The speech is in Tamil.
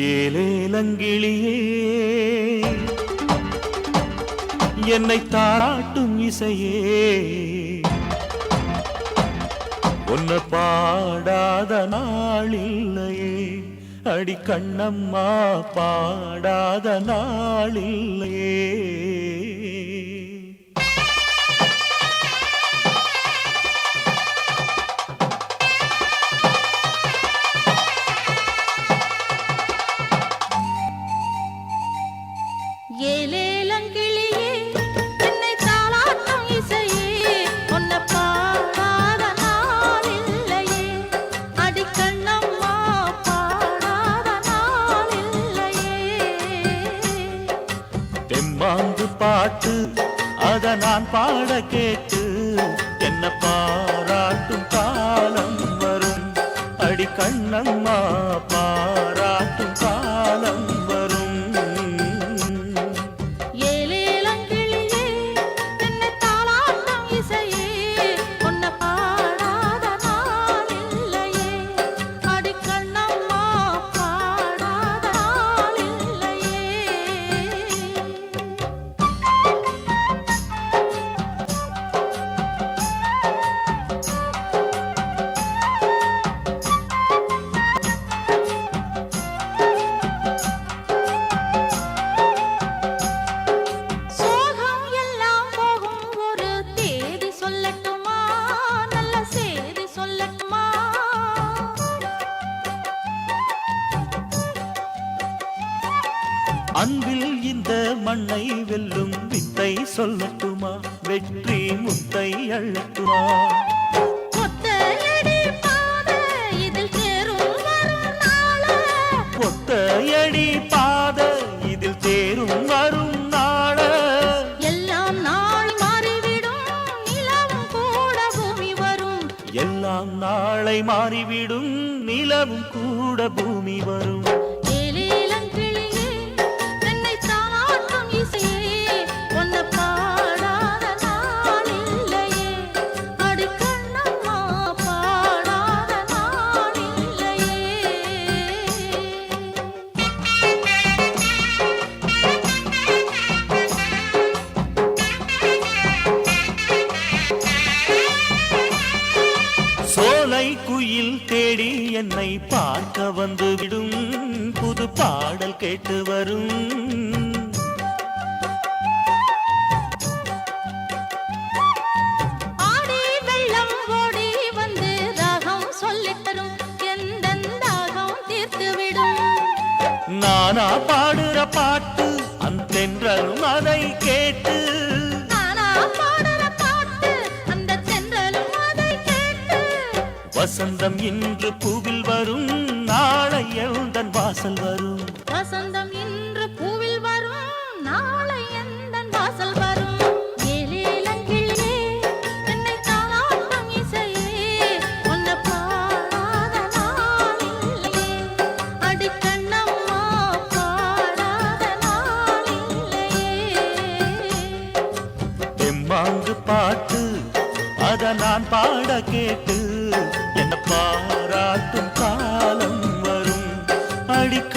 ஏலேலங்கிளியே என்னை தாராட்டும் இசையே உன்னை பாடாத நாளில்லையே அடி கண்ணம்மா பாடாத நாளில்லையே ஏலேலங்கிளியே என்னை தாலாட்டும் இசையே உன்னை பாடாத நாளில்லையே அடி கண்ணம்மா பாடாத நாளில்லையே தெம்மாங்கு பாட்டு அத நான் பாட கேட்டு என்ன பாராட்டும் காலம் வரும் அடி கண்ணம்மா பாராட்டும் காலம் வரும் அன்பில் இந்த மண்ணை வெல்லும் வித்தை சொல்லட்டுமா வெற்றி முத்தை அள்ளட்டுமா ஒத்தையடி பாதை இதில் தேரும் வரும் நாள எல்லாம் நாளை மாறிவிடும் நிலவும் கூட பூமி வரும் எல்லாம் நாளை மாறிவிடும் நிலவும் கூட பூமி வரும் சோலை குயில் தேடி என்னை பார்க்க வந்து விடும் புது பாடல் கேட்டு வரும் ஆடி வெள்ளம் ஓடி வந்து ராகம் சொல்லித் தரும் எந்த தாகம் தீர்த்து விடும் நானா பாடுற பாட்டு அந்தென்றலும் அதை கேட்டு வசந்தம் இன்று பூவில் வரும் நாளை எந்தன் வாசல் வரும் வசந்தம் இன்று பூவில் வரும் நாளை எந்தன் வாசல் வரும் ஏலேலங்கிளியே என்னை தாலாட்டும் இசையே உன்னை பாடாத நாளில்லையே அடி கண்ணம்மா பாடாத நாளில்லையே தெம்மாங்கு பாட்டு அத நான் பாட கேட்டு என்ன பாராட்டும் காலம் வரும் அடிக்க